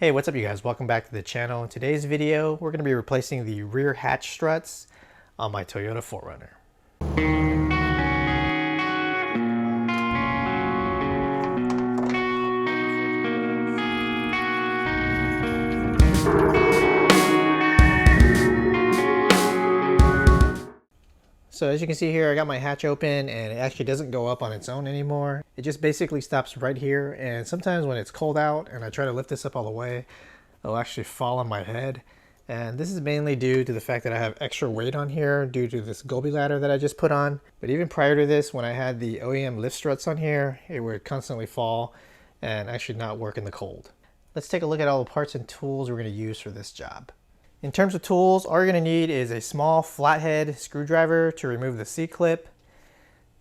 Hey, what's up you guys? Welcome back to the channel. In today's video, we're going to be replacing the rear hatch struts on my Toyota 4Runner. So as you can see here, I got my hatch open and it actually doesn't go up on its own anymore. It just basically stops right here, and sometimes when it's cold out and I try to lift this up all the way, it'll actually fall on my head. And this is mainly due to the fact that I have extra weight on here due to this Gobi ladder that I just put on. But even prior to this, when I had the OEM lift struts on here, it would constantly fall and actually not work in the cold. Let's take a look at all the parts and tools we're going to use for this job. In terms of tools, all you're going to need is a small flathead screwdriver to remove the C-clip.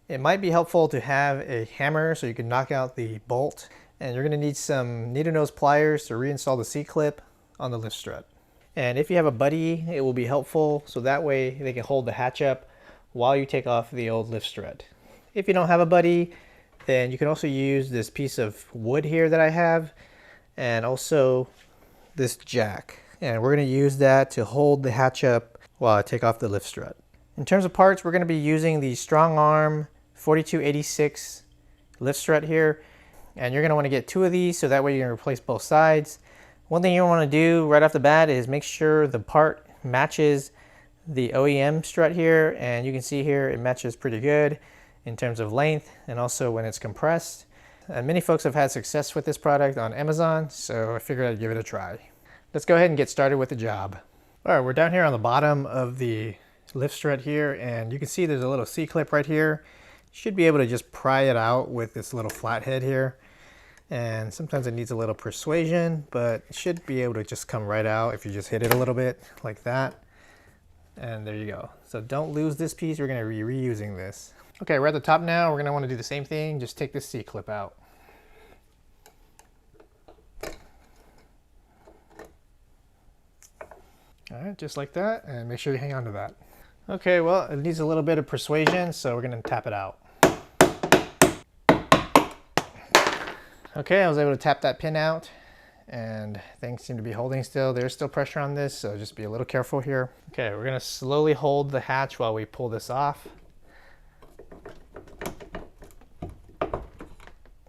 It might be helpful to have a hammer so you can knock out the bolt. And you're going to need some needle nose pliers to reinstall the C-clip on the lift strut. And if you have a buddy, it will be helpful so that way they can hold the hatch up while you take off the old lift strut. If you don't have a buddy, then you can also use this piece of wood here that I have, and also this jack. And we're going to use that to hold the hatch up while I take off the lift strut. In terms of parts, we're going to be using the strong arm 4286 lift strut here. And you're going to want to get two of these so that way you can replace both sides. One thing you want to do right off the bat is make sure the part matches the OEM strut here. And you can see here it matches pretty good in terms of length and also when it's compressed. And many folks have had success with this product on Amazon, so I figured I'd give it a try. Let's go ahead and get started with the job. All right, we're down here on the bottom of the lift strut here, and you can see there's a little C-clip right here. You should be able to just pry it out with this little flathead here. And sometimes it needs a little persuasion, but it should be able to just come right out if you just hit it a little bit like that. And there you go. So don't lose this piece, we're gonna be reusing this. Okay, we're at the top now. We're gonna wanna do the same thing, just take this C-clip out. All right, just like that, and make sure you hang on to that. Okay, well, it needs a little bit of persuasion, so we're gonna tap it out. Okay, I was able to tap that pin out, and things seem to be holding still. There's still pressure on this, so just be a little careful here. Okay, we're gonna slowly hold the hatch while we pull this off.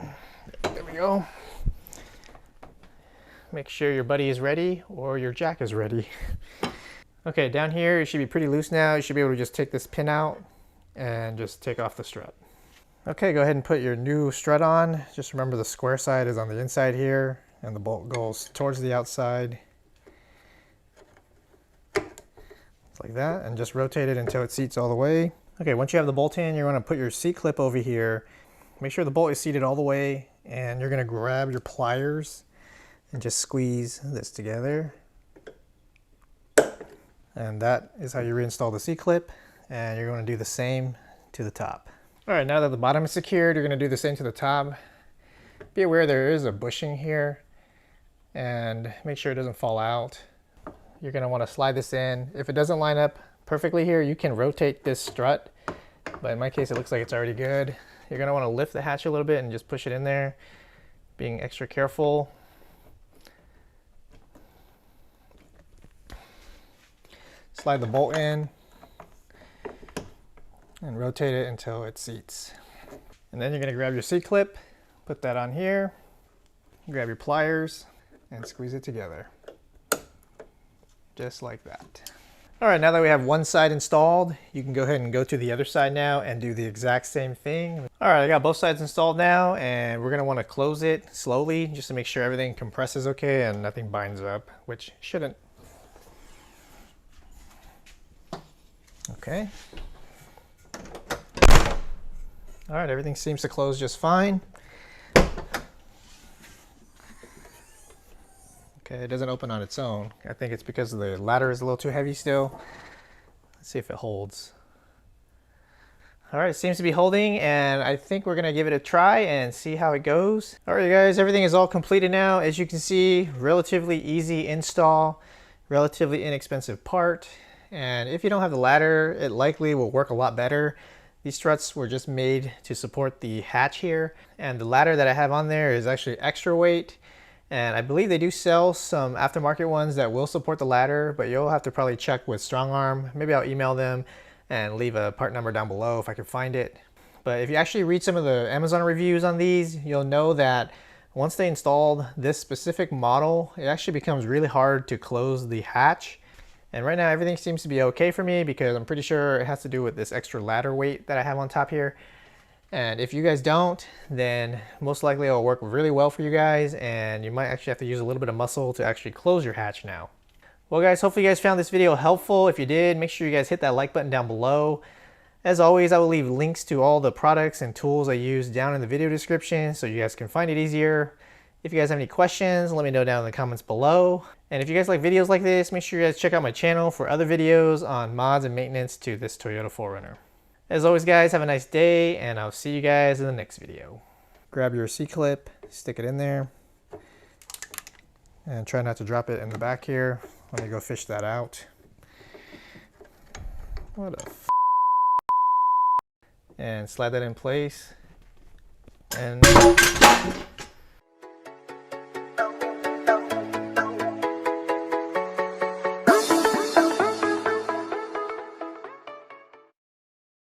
There we go. Make sure your buddy is ready or your jack is ready. Okay, down here it should be pretty loose now. You should be able to just take this pin out and just take off the strut. Okay, go ahead and put your new strut on. Just remember the square side is on the inside here and the bolt goes towards the outside. It's like that, and just rotate it until it seats all the way. Okay, once you have the bolt in, you're gonna put your C-clip over here. Make sure the bolt is seated all the way, and you're gonna grab your pliers and just squeeze this together. And that is how you reinstall the C-clip, and you're going to do the same to the top. All right, now that the bottom is secured, you're going to do the same to the top. Be aware there is a bushing here, and make sure it doesn't fall out. You're going to want to slide this in. If it doesn't line up perfectly here, you can rotate this strut, but in my case it looks like it's already good. You're going to want to lift the hatch a little bit and just push it in there, being extra careful. Slide the bolt in and rotate it until it seats. And then you're going to grab your C-clip, put that on here, grab your pliers, and squeeze it together. Just like that. All right, now that we have one side installed, you can go ahead and go to the other side now and do the exact same thing. All right, I got both sides installed now, and we're going to want to close it slowly just to make sure everything compresses okay and nothing binds up, which shouldn't. Okay. All right, everything seems to close just fine. Okay, it doesn't open on its own. I think it's because the ladder is a little too heavy still. Let's see if it holds. All right, it seems to be holding, and I think we're gonna give it a try and see how it goes. All right, guys, everything is all completed now. As you can see, relatively easy install, relatively inexpensive part. And if you don't have the ladder, it likely will work a lot better. These struts were just made to support the hatch here. And the ladder that I have on there is actually extra weight. And I believe they do sell some aftermarket ones that will support the ladder, but you'll have to probably check with Strong Arm. Maybe I'll email them and leave a part number down below if I can find it. But if you actually read some of the Amazon reviews on these, you'll know that once they installed this specific model, it actually becomes really hard to close the hatch. And right now everything seems to be okay for me because I'm pretty sure it has to do with this extra ladder weight that I have on top here. And if you guys don't, then most likely it'll work really well for you guys, and you might actually have to use a little bit of muscle to actually close your hatch now. Well guys, hopefully you guys found this video helpful. If you did, make sure you guys hit that like button down below. As always, I will leave links to all the products and tools I use down in the video description so you guys can find it easier. If you guys have any questions, let me know down in the comments below. And if you guys like videos like this, make sure you guys check out my channel for other videos on mods and maintenance to this Toyota 4Runner. As always guys, have a nice day, and I'll see you guys in the next video. Grab your C-clip, stick it in there, and try not to drop it in the back here. Let me go fish that out. What a f. And slide that in place. And